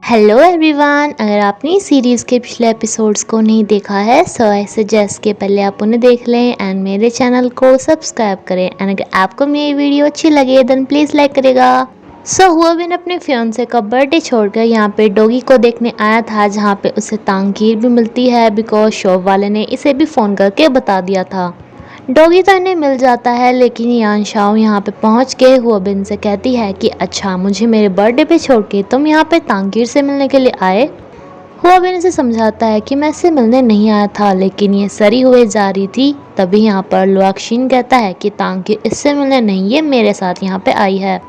Hello everyone, अगर आपने इस सीरीज़ के पिछले एपिसोड्स को नहीं देखा है सो आई सजेस्ट के पहले आप उन्हें देख लें एंड मेरे चैनल को सब्सक्राइब करें एंड अगर आपको मेरी वीडियो अच्छी लगे देन प्लीज़ लाइक करेगा। हुआबिन अपने फियांसे का बर्थडे छोड़कर यहाँ पे डॉगी को देखने आया था, जहाँ पे उसे तांगीर भी मिलती है बिकॉज शॉप वाले ने इसे भी फ़ोन करके बता दिया था। डॉगी तो इन्हें मिल जाता है, लेकिन यान शाओ यहाँ पे पहुँच के हुआबिन से कहती है कि अच्छा, मुझे मेरे बर्थडे पे छोड़ के तुम यहाँ पे तांगीर से मिलने के लिए आए। हुआबिन इसे समझाता है कि मैं इससे मिलने नहीं आया था, लेकिन ये सरी हुए जा रही थी। तभी यहाँ पर लुआक्शिन कहता है कि तांगीर इससे मिलने नहीं, ये मेरे साथ यहाँ पे आई है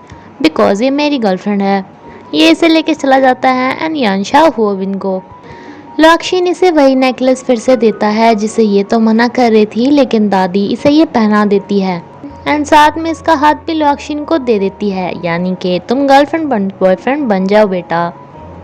बिकॉज ये मेरी गर्लफ्रेंड है। ये इसे लेके चला जाता है एंड यान शाओ हुआबिन को लुआक्शिन इसे वही नेकलेस फिर से देता है जिसे ये तो मना कर रही थी, लेकिन दादी इसे ये पहना देती है एंड साथ में इसका हाथ भी लुआक्शिन को दे देती है, यानी कि तुम गर्लफ्रेंड बॉयफ्रेंड बन जाओ बेटा।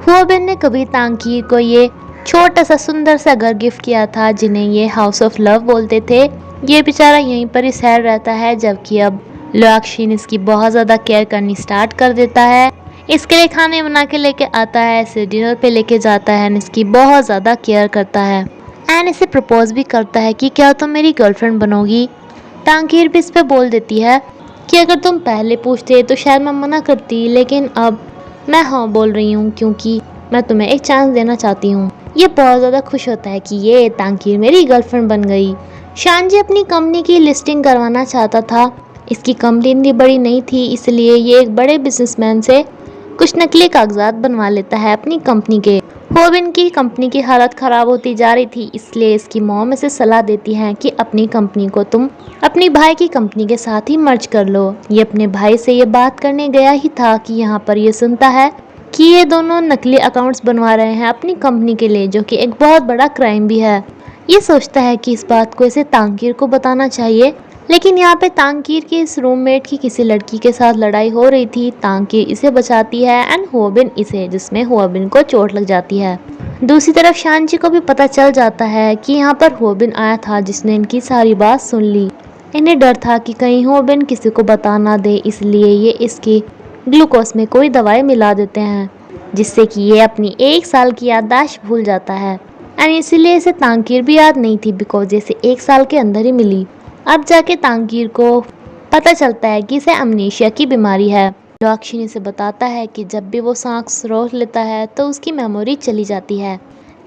हुआबिन ने कभी तांगकीर को ये छोटा सा सुंदर सा घर गिफ्ट किया था जिन्हें ये हाउस ऑफ लव बोलते थे। ये बेचारा यहीं पर ही सैर रहता है, जबकि अब लुआक्शिन इसकी बहुत ज़्यादा केयर करनी स्टार्ट कर देता है। इसके लिए खाने बना के लेके आता है, इसे डिनर पे लेके जाता है एंड इसकी बहुत ज़्यादा केयर करता है एंड इसे प्रपोज भी करता है कि क्या तुम मेरी गर्लफ्रेंड बनोगी। तांगकीर भी इस पे बोल देती है कि अगर तुम पहले पूछते तो शायद मैं मना करती, लेकिन अब मैं हाँ बोल रही हूँ क्योंकि मैं तुम्हें एक चांस देना चाहती हूँ। ये बहुत ज़्यादा खुश होता है कि ये तांगकीर मेरी गर्लफ्रेंड बन गई। शानजी अपनी कंपनी की लिस्टिंग करवाना चाहता था। इसकी कंपनी इतनी बड़ी नहीं थी, इसलिए ये एक बड़े बिजनेसमैन से कुछ नकली कागजात बनवा लेता है अपनी कंपनी के। हुआबिन की कंपनी की हालत ख़राब होती जा रही थी, इसलिए इसकी मॉम इसे सलाह देती हैं कि अपनी कंपनी को तुम अपनी भाई की कंपनी के साथ ही मर्ज कर लो। ये अपने भाई से ये बात करने गया ही था कि यहाँ पर ये सुनता है कि ये दोनों नकली अकाउंट्स बनवा रहे हैं अपनी कंपनी के लिए, जो कि एक बहुत बड़ा क्राइम भी है। ये सोचता है कि इस बात को इसे तांगकीर को बताना चाहिए, लेकिन यहाँ पे तांगकीर की इस रूममेट की किसी लड़की के साथ लड़ाई हो रही थी। तांगकीर इसे बचाती है एंड हुआबिन इसे, जिसमें हुआबिन को चोट लग जाती है। दूसरी तरफ शानजी को भी पता चल जाता है कि यहाँ पर हुआबिन आया था, जिसने इनकी सारी बात सुन ली। इन्हें डर था कि कहीं हुआबिन किसी को बता ना दे, इसलिए ये इसकी ग्लूकोज में कोई दवाई मिला देते हैं जिससे कि ये अपनी 1 साल की याददाश्त भूल जाता है एंड इसीलिए इसे तांगकीर भी याद नहीं थी बिकॉज इसे 1 साल के अंदर ही मिली। अब जाके तांगकीर को पता चलता है कि इसे अमनीशिया की बीमारी है। लुआक्शिन इसे बताता है कि जब भी वो सांस रोक लेता है तो उसकी मेमोरी चली जाती है।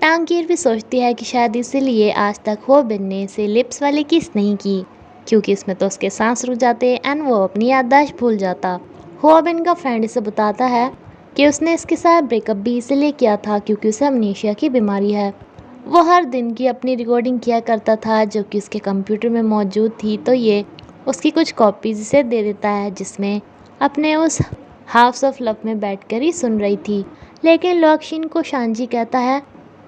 तांगकीर भी सोचती है कि शायद इसीलिए आज तक हुआबिन ने इसे लिप्स वाली किस नहीं की, क्योंकि इसमें तो उसके सांस रुक जाते एंड वो अपनी याददाश्त भूल जाता। हुआबिन का फ्रेंड इसे बताता है कि उसने इसके साथ ब्रेकअप भी इसलिए किया था क्योंकि उसे अमनीशिया की बीमारी है। वो हर दिन की अपनी रिकॉर्डिंग किया करता था जो कि उसके कंप्यूटर में मौजूद थी, तो ये उसकी कुछ कॉपीज इसे दे देता है जिसमें अपने उस हाउस ऑफ लव में बैठकर ही सुन रही थी। लेकिन लुआक्शिन को शानजी कहता है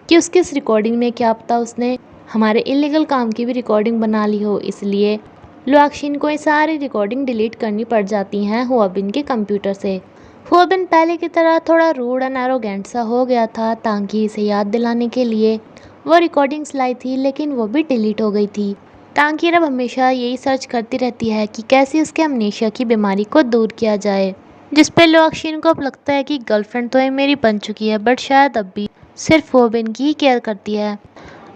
कि उसकी इस रिकॉर्डिंग में क्या पता उसने हमारे इलीगल काम की भी रिकॉर्डिंग बना ली हो, इसलिए लुआक्शिन को ये सारी रिकॉर्डिंग डिलीट करनी पड़ जाती हैं हुआबिन के कंप्यूटर से। हुआबिन पहले की तरह थोड़ा रूड एंड एरोगेंट सा हो गया था। तांगी इसे याद दिलाने के लिए वो रिकॉर्डिंग्स लाई थी, लेकिन वो भी डिलीट हो गई थी। तांगकीर अब हमेशा यही सर्च करती रहती है कि कैसे उसके अमनेशिया की बीमारी को दूर किया जाए, जिस पे लुआक्शिन को अब लगता है कि गर्लफ्रेंड तो ये मेरी बन चुकी है, बट शायद अब भी सिर्फ हुआबिन की ही केयर करती है।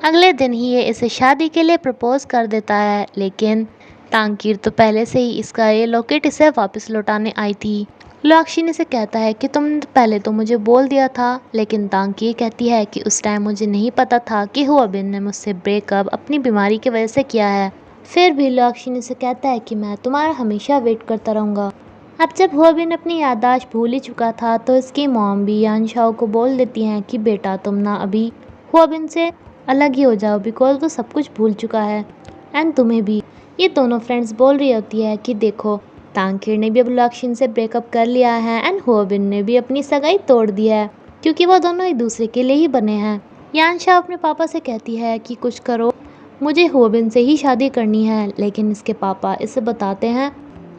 अगले दिन ही ये इसे शादी के लिए प्रपोज कर देता है, लेकिन तांगकीर तो पहले से ही इसका ये लॉकेट इसे वापस लौटाने आई थी। लुआक्शिन इसे कहता है कि तुमने पहले तो मुझे बोल दिया था, लेकिन तांगकीर कहती है कि उस टाइम मुझे नहीं पता था कि हुआबिन ने मुझसे ब्रेकअप अपनी बीमारी की वजह से किया है। फिर भी लुआक्शिन इसे कहता है कि मैं तुम्हारा हमेशा वेट करता रहूँगा। अब जब हुआबिन अपनी याददाश्त भूल ही चुका था तो इसकी मॉम भी यान शाओ को बोल देती हैं कि बेटा तुम ना अभी हुआबिन से अलग ही हो जाओ बिकॉज वो सब कुछ भूल चुका है एंड तुम्हें भी। ये दोनों फ्रेंड्स बोल रही होती है कि देखो, तांगकीर ने भी अब लुआक्शिन से ब्रेकअप कर लिया है एंड हुआबिन ने भी अपनी सगाई तोड़ दी है, क्योंकि वो दोनों एक दूसरे के लिए ही बने हैं। यान शाओ अपने पापा से कहती है कि कुछ करो, मुझे हुआबिन से ही शादी करनी है, लेकिन इसके पापा इसे बताते हैं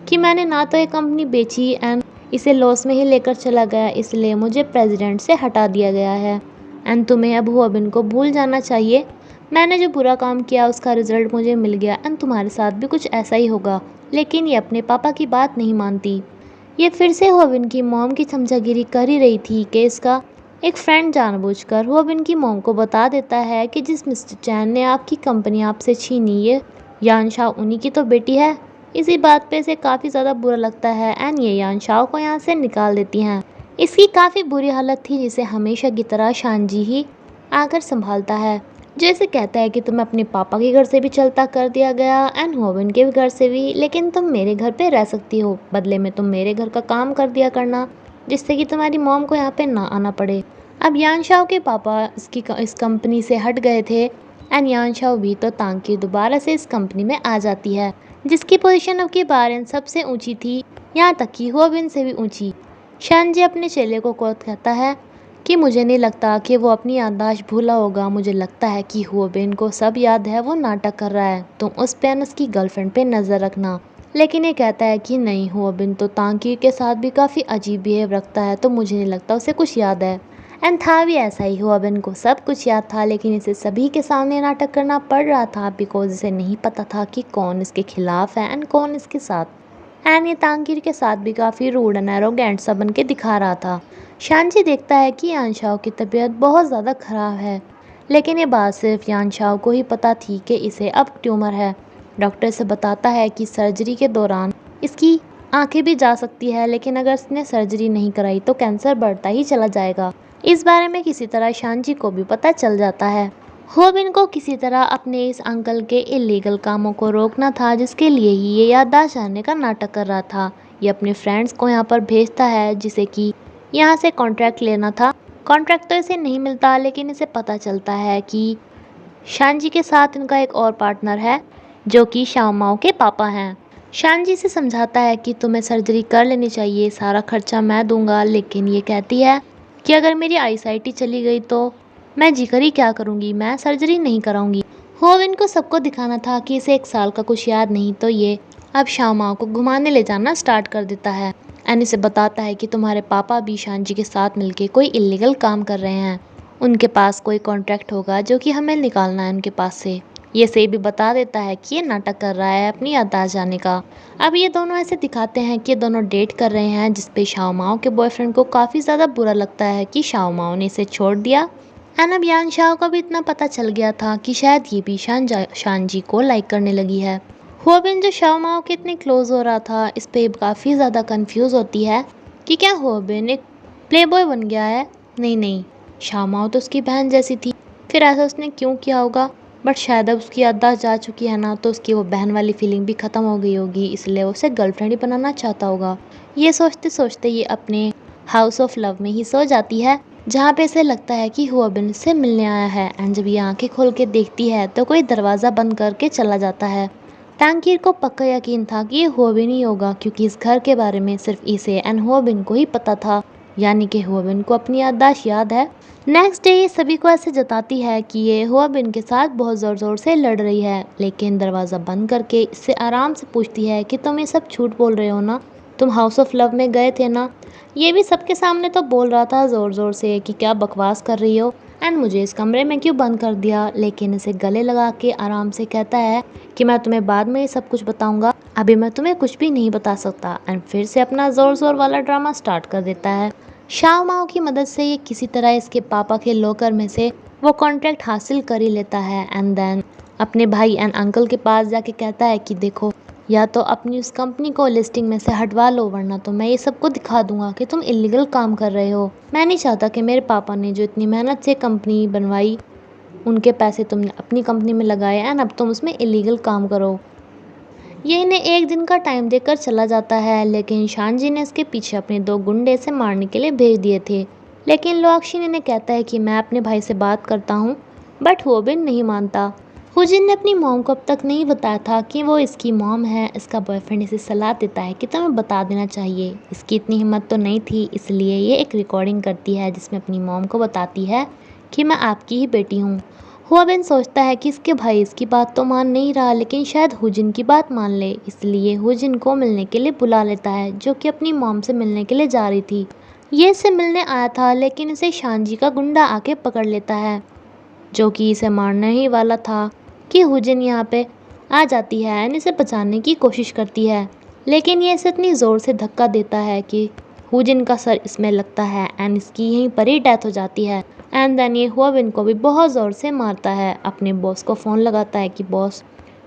कि मैंने ना तो ये कंपनी बेची एंड इसे लॉस में ही लेकर चला गया, इसलिए मुझे प्रेसिडेंट से हटा दिया गया है एंड तुम्हें अब हुआबिन को भूल जाना चाहिए। मैंने जो बुरा काम किया उसका रिजल्ट मुझे मिल गया एंड तुम्हारे साथ भी कुछ ऐसा ही होगा। लेकिन ये अपने पापा की बात नहीं मानती। ये फिर से हुआबिन की मॉम की समझागिरी कर ही रही थी कि इसका एक फ्रेंड जानबूझकर हुआबिन की मॉम को बता देता है कि जिस मिस्टर चैन ने आपकी कंपनी आपसे छीनी, ये यान शाओ उन्हीं की तो बेटी है। इसी बात पे इसे काफ़ी ज़्यादा बुरा लगता है एंड ये यान शाओ को यहाँ से निकाल देती हैं। इसकी काफ़ी बुरी हालत थी जिसे हमेशा की तरह शानजी ही आकर संभालता है। जैसे कहता है कि तुम्हें अपने पापा के घर से भी चलता कर दिया गया एंड हुआबिन के भी घर से भी, लेकिन तुम मेरे घर पे रह सकती हो, बदले में तुम मेरे घर का काम कर दिया करना, जिससे कि तुम्हारी मॉम को यहाँ पे ना आना पड़े। अब यान शाओ के पापा इस कंपनी से हट गए थे एंड यान शाओ भी तो तांकी दोबारा से इस कंपनी में आ जाती है, जिसकी पोजीशन अब की बार इन सबसे ऊंची थी, यहाँ तक कि हुआबिन से भी ऊंची। शानजी अपने चेले को कहता है कि मुझे नहीं लगता कि वो अपनी याददाश्त भूला होगा, मुझे लगता है कि हुआबिन को सब याद है, वो नाटक कर रहा है, तुम उस पे उसकी गर्लफ्रेंड पे नज़र रखना। लेकिन ये कहता है कि नहीं, हुआबिन तो तांकी के साथ भी काफ़ी अजीब बिहेव रखता है, तो मुझे नहीं लगता उसे कुछ याद है। एंड था भी ऐसा ही, हुआबिन को सब कुछ याद था, लेकिन इसे सभी के सामने नाटक करना पड़ रहा था बिकॉज इसे नहीं पता था कि कौन इसके खिलाफ है एंड कौन इसके साथ। एंड ये तांकीर के साथ भी काफ़ी रूड एंड एरोगेंट सा बन के दिखा रहा था। शानजी देखता है कि यान शाओ की तबीयत बहुत ज़्यादा ख़राब है, लेकिन ये बात सिर्फ यान शाओ को ही पता थी कि इसे अब ट्यूमर है। डॉक्टर से बताता है कि सर्जरी के दौरान इसकी आंखें भी जा सकती है, लेकिन अगर इसने सर्जरी नहीं कराई तो कैंसर बढ़ता ही चला जाएगा। इस बारे में किसी तरह शानजी को भी पता चल जाता है। हुआबिन को किसी तरह अपने इस अंकल के इलीगल कामों को रोकना था, जिसके लिए ही ये याददाश्त हारने का नाटक कर रहा था। ये अपने फ्रेंड्स को यहाँ पर भेजता है जिसे कि यहाँ से कॉन्ट्रैक्ट लेना था। कॉन्ट्रैक्ट तो इसे नहीं मिलता, लेकिन इसे पता चलता है कि शानजी के साथ इनका एक और पार्टनर है जो कि शाओ माओ के पापा हैं। शानजी से समझाता है कि तुम्हें सर्जरी कर लेनी चाहिए, सारा खर्चा मैं दूंगा, लेकिन ये कहती है कि अगर मेरी आईसाइट ही चली गई तो मैं जीकर ही क्या करूँगी, मैं सर्जरी नहीं कराऊंगी। हुआबिन को सबको दिखाना था कि इसे 1 साल का कुछ याद नहीं, तो ये अब शाओ माओ को घुमाने ले जाना स्टार्ट कर देता है एंड इसे बताता है कि तुम्हारे पापा भी शानजी के साथ मिलके कोई इलीगल काम कर रहे हैं, उनके पास कोई कॉन्ट्रैक्ट होगा जो कि हमें निकालना है उनके पास से। ये से भी बता देता है कि ये नाटक कर रहा है अपनी याददाश्त जाने का। अब ये दोनों ऐसे दिखाते हैं कि ये दोनों डेट कर रहे हैं, जिसपे शाओ माओ के बॉयफ्रेंड को काफ़ी ज़्यादा बुरा लगता है कि शाओ माओ ने इसे छोड़ दिया। एंड अब यान शाओ को भी इतना पता चल गया था कि शायद ये भी शानजी को लाइक करने लगी है। हुआबिन जो शाओ माओ के इतने क्लोज हो रहा था, इस पे काफ़ी ज़्यादा कंफ्यूज होती है कि क्या हुआबिन एक प्लेबॉय बन गया है। नहीं, शाओ माओ तो उसकी बहन जैसी थी, फिर ऐसा उसने क्यों किया होगा। बट शायद अब उसकी याददाश्त जा चुकी है ना, तो उसकी वो बहन वाली फीलिंग भी ख़त्म हो गई होगी, इसलिए वो उसे गर्लफ्रेंड ही बनाना चाहता होगा। ये सोचते सोचते ये अपने हाउस ऑफ लव में ही सो जाती है, जहाँ पे इसे लगता है कि हुआबिन से मिलने आया है। एंड जब ये आंखें खोल के देखती है तो कोई दरवाज़ा बंद करके चला जाता है। तांकीर को पक्का यकीन था कि ये हुआबिन ही होगा, क्योंकि इस घर के बारे में सिर्फ इसे एंड हुआबिन को ही पता था, यानी कि हुआबिन को अपनी याददाश्त याद है। नेक्स्ट डे ये सभी को ऐसे जताती है कि ये हुआबिन के साथ बहुत ज़ोर ज़ोर से लड़ रही है, लेकिन दरवाज़ा बंद करके इससे आराम से पूछती है कि तुम ये सब झूठ बोल रहे हो ना, तुम हाउस ऑफ लव में गए थे ना। ये भी सबके सामने तो बोल रहा था ज़ोर ज़ोर से कि क्या बकवास कर रही हो एंड मुझे इस कमरे में क्यों बंद कर दिया, लेकिन इसे गले लगा के आराम से कहता है कि मैं तुम्हें बाद में ये सब कुछ बताऊंगा, अभी मैं तुम्हें कुछ भी नहीं बता सकता। एंड फिर से अपना ज़ोर ज़ोर वाला ड्रामा स्टार्ट कर देता है। शाओ माओ की मदद से ये किसी तरह इसके पापा के लॉकर में से वो कॉन्ट्रैक्ट हासिल कर ही लेता है एंड देन अपने भाई एंड अंकल के पास जाके कहता है कि देखो, या तो अपनी उस कंपनी को लिस्टिंग में से हटवा लो, वरना तो मैं ये सबको दिखा दूंगा कि तुम इलीगल काम कर रहे हो। मैं नहीं चाहता कि मेरे पापा ने जो इतनी मेहनत से कंपनी बनवाई, उनके पैसे तुमने अपनी कंपनी में लगाए एंड अब तुम उसमें इलीगल काम करो। ये इन्हें 1 दिन का टाइम देकर चला जाता है, लेकिन शानजी ने इसके पीछे अपने 2 गुंडे इसे मारने के लिए भेज दिए थे। लेकिन लोअक्शिन इन्हें कहता है कि मैं अपने भाई से बात करता हूँ, बट हुआबिन नहीं मानता। हुजिन ने अपनी मॉम को अब तक नहीं बताया था कि वो इसकी मॉम है। इसका बॉयफ्रेंड इसे सलाह देता है कि तुम्हें बता देना चाहिए। इसकी इतनी हिम्मत तो नहीं थी, इसलिए ये एक रिकॉर्डिंग करती है जिसमें अपनी मॉम को बताती है कि मैं आपकी ही बेटी हूँ। हुआबिन सोचता है कि इसके भाई इसकी बात तो मान नहीं रहा, लेकिन शायद हुजिन की बात मान ले, इसलिए हुजिन को मिलने के लिए बुला लेता है, जो कि अपनी मॉम से मिलने के लिए जा रही थी। ये इससे मिलने आया था, लेकिन इसे शानजी का गुंडा आके पकड़ लेता है, जो कि इसे मारने ही वाला था कि हुजिन यहाँ पे आ जाती है एंड इसे बचाने की कोशिश करती है, लेकिन ये इसे इतनी ज़ोर से धक्का देता है कि हुजिन का सर इसमें लगता है एंड इसकी यहीं पर ही डेथ हो जाती है। एंड देन ये हुआबिन को भी बहुत ज़ोर से मारता है। अपने बॉस को फ़ोन लगाता है कि बॉस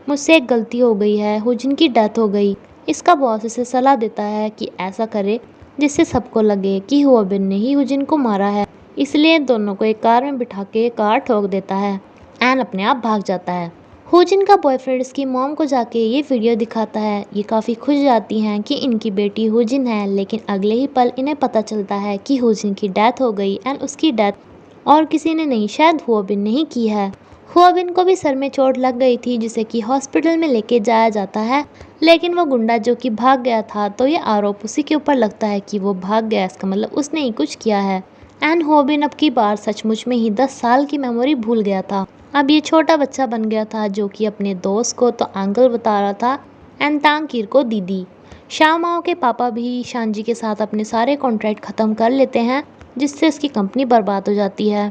मुझसे एक गलती हो गई है, हुजिन की डेथ हो गई। इसका बॉस इसे सलाह देता है कि ऐसा करे जिससे सबको लगे कि हुआबिन ने ही हुजिन को मारा है। इसलिए दोनों को एक कार में बिठा के कार ठोक देता है एंड अपने आप भाग जाता है। हुजिन का बॉयफ्रेंड इसकी मॉम को जाके ये वीडियो दिखाता है। ये काफ़ी खुश जाती हैं कि इनकी बेटी हुजिन है, लेकिन अगले ही पल इन्हें पता चलता है कि हुजिन की डेथ हो गई एंड उसकी डेथ और किसी ने नहीं, शायद हुआबिन ने ही की है। हुआबिन को भी सर में चोट लग गई थी जिसे कि हॉस्पिटल में लेके जाया जाता है, लेकिन वो गुंडा जो कि भाग गया था तो ये आरोप उसी के ऊपर लगता है कि वो भाग गया, इसका मतलब उसने ही कुछ किया है। एंड हुआबिन अब की बार सचमुच में ही 10 साल की मेमोरी भूल गया था। अब ये छोटा बच्चा बन गया था जो कि अपने दोस्त को तो अंकल बता रहा था एंड तांगकीर को दीदी। शाओमाओ के पापा भी शानजी के साथ अपने सारे कॉन्ट्रैक्ट ख़त्म कर लेते हैं जिससे उसकी कंपनी बर्बाद हो जाती है।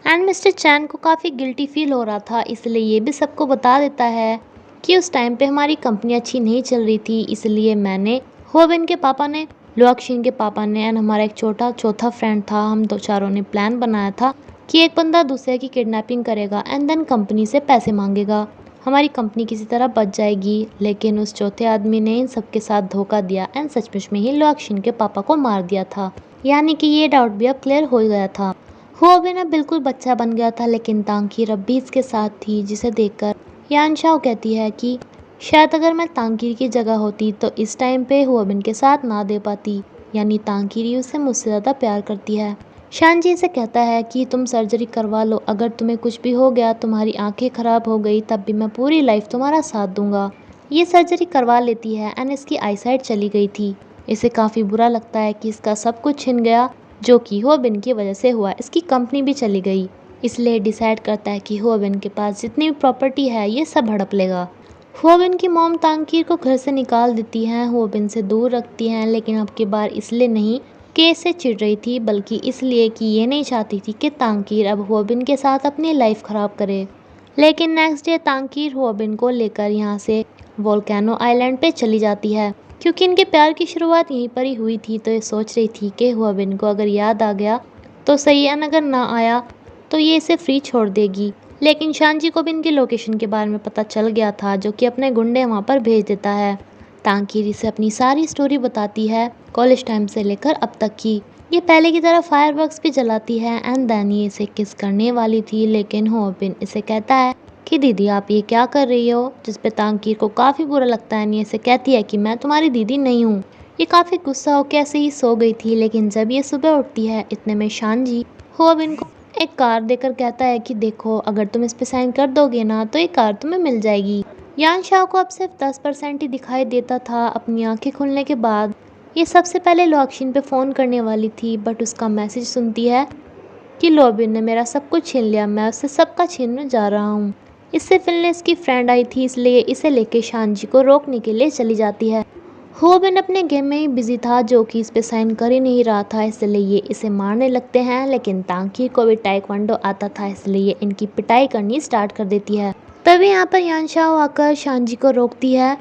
एंड मिस्टर चैन को काफ़ी गिल्टी फील हो रहा था, इसलिए ये भी सबको बता देता है कि उस टाइम पे हमारी कंपनी अच्छी नहीं चल रही थी, इसलिए मैंने, हुआबिन के पापा ने, लुआक्शिन के पापा ने एंड हमारा एक चौथा फ्रेंड था, हम दो चारों ने प्लान बनाया था कि एक बंदा दूसरे की किडनैपिंग करेगा एंड देन कंपनी से पैसे मांगेगा, हमारी कंपनी किसी तरह बच जाएगी। लेकिन उस चौथे आदमी ने इन सबके साथ धोखा दिया एंड सचमुच में ही लुआक्शिन के पापा को मार दिया था। यानी कि ये डाउट भी अब क्लियर हो गया था। हुआबिन अब बिल्कुल बच्चा बन गया था, लेकिन तांगकीर अब भी इसके साथ थी, जिसे देखकर यानशाओ कहती है कि शायद अगर मैं तांगकीर की जगह होती तो इस टाइम पे हुआबिन के साथ ना दे पाती, यानी तांगकीर ही उसे मुझसे ज़्यादा प्यार करती है। शानजी से कहता है कि तुम सर्जरी करवा लो, अगर तुम्हें कुछ भी हो गया, तुम्हारी आंखें खराब हो गई, तब भी मैं पूरी लाइफ तुम्हारा साथ दूंगा। ये सर्जरी करवा लेती है एंड इसकी आईसाइट चली गई थी। इसे काफ़ी बुरा लगता है कि इसका सब कुछ छिन गया, जो कि हुआबिन की वजह से हुआ, इसकी कंपनी भी चली गई। इसलिए डिसाइड करता है कि हुआबिन के पास जितनी भी प्रॉपर्टी है ये सब हड़प लेगा। हुआबिन की मॉम तांगकीर को घर से निकाल देती हैं, हुआबिन से दूर रखती हैं, लेकिन अब की बार इसलिए नहीं कि इससे चिढ़ रही थी, बल्कि इसलिए कि ये नहीं चाहती थी कि तांगकीर अब हुआबिन के साथ अपनी लाइफ ख़राब करे। लेकिन नेक्स्ट डे तांगकीर हुआबिन को लेकर यहाँ से वोल्केनो आइलैंड पे चली जाती है, क्योंकि इनके प्यार की शुरुआत यहीं पर ही हुई थी। तो ये सोच रही थी कि हुआबिन को अगर याद आ गया तो सही है, अगर ना आया तो ये इसे फ्री छोड़ देगी। लेकिन शानजी को भी इनकी लोकेशन के बारे में पता चल गया था, जो कि अपने गुंडे वहाँ पर भेज देता है। तांगकीर इसे अपनी सारी स्टोरी बताती है, कॉलेज टाइम से लेकर अब तक की। ये पहले की तरह फायरवर्क्स भी जलाती है एंड देन ये इसे किस करने वाली थी, लेकिन हुआबिन इसे कहता है कि दीदी आप ये क्या कर रही हो, जिस पे तांगकीर को काफ़ी बुरा लगता है। ये इसे कहती है कि मैं तुम्हारी दीदी नहीं हूँ। ये काफ़ी गुस्सा होकर ऐसे ही सो गई थी, लेकिन जब ये सुबह उठती है इतने में शानजी हुआबिन को एक कार देकर कहता है कि देखो, अगर तुम इस पे साइन कर दोगे ना तो ये कार तुम्हें मिल जाएगी। यानशाओ को अब सिर्फ 10% ही दिखाई देता था। अपनी आंखें खुलने के बाद ये सबसे पहले लुआक्शिन पे फ़ोन करने वाली थी, बट उसका मैसेज सुनती है कि हुआबिन ने मेरा सब कुछ छीन लिया, मैं उससे सबका छीनने जा रहा हूँ। इससे पहले इसकी फ्रेंड आई थी, इसलिए इसे लेके शानजी को रोकने के लिए चली जाती है। हुआबिन अपने गेम में ही बिजी था, जो कि इस पे साइन कर ही नहीं रहा था, इसलिए ये इसे मारने लगते हैं। लेकिन तांगकीर को भी ताइक्वांडो आता था, इसलिए ये इनकी पिटाई करनी स्टार्ट कर देती है। तभी यहाँ पर यानशाओ आकर शानजी को रोकती है,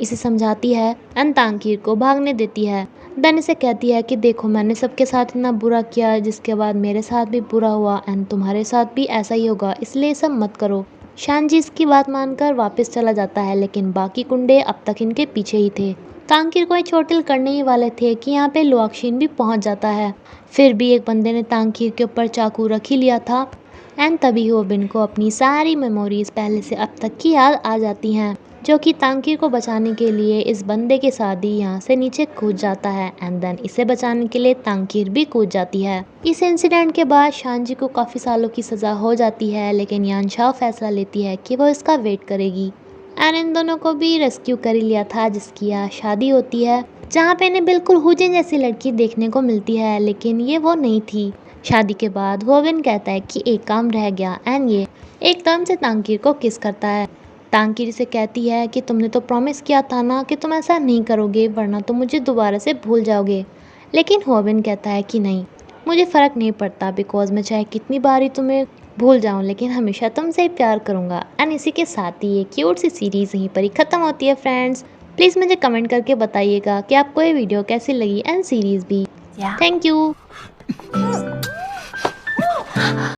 इसे समझाती है एंड तांगकीर को भागने देती है। देन इसे कहती है कि देखो, मैंने सबके साथ इतना बुरा किया, जिसके बाद मेरे साथ भी बुरा हुआ एंड तुम्हारे साथ भी ऐसा ही होगा, इसलिए सब मत करो। शानजी इसकी बात मानकर वापस चला जाता है, लेकिन बाकी गुंडे अब तक इनके पीछे ही थे। तांगकीर को चोटिल करने ही वाले थे कि यहाँ पे लुआक्शिन भी पहुँच जाता है। फिर भी एक बंदे ने तांगकीर के ऊपर चाकू रख ही लिया था एंड तभी हुआबिन को अपनी सारी मेमोरीज पहले से अब तक की याद आ जाती हैं, जो कि तांगकीर को बचाने के लिए इस बंदे के साथ ही यहाँ से नीचे कूद जाता है एंड देन इसे बचाने के लिए तांगकीर भी कूद जाती है। इस इंसिडेंट के बाद शानजी को काफ़ी सालों की सज़ा हो जाती है, लेकिन यानशाओ फैसला लेती है कि वो इसका वेट करेगी एंड इन दोनों को भी रेस्क्यू कर ही लिया था, जिसकी यहाँ शादी होती है, जहाँ पे इन्हें बिल्कुल हुजिन जैसी लड़की देखने को मिलती है, लेकिन ये वो नहीं थी। शादी के बाद हुआबिन कहता है कि एक काम रह गया एंड ये एकदम से तांगकीर को किस करता है। तांगकीर से कहती है कि तुमने तो प्रॉमिस किया था ना कि तुम ऐसा नहीं करोगे, वरना तुम मुझे दोबारा से भूल जाओगे। लेकिन हुआबिन कहता है कि नहीं, मुझे फ़र्क नहीं पड़ता, बिकॉज मैं चाहे कितनी बार ही तुम्हें भूल जाऊं, लेकिन हमेशा तुमसे ही प्यार करूंगा। एंड इसी के साथ ही ये क्यूट सी सीरीज़ यहीं पर ही ख़त्म होती है फ्रेंड्स। प्लीज़ मुझे कमेंट करके बताइएगा कि आपको ये वीडियो कैसी लगी एंड सीरीज़ भी। Yeah. Thank you.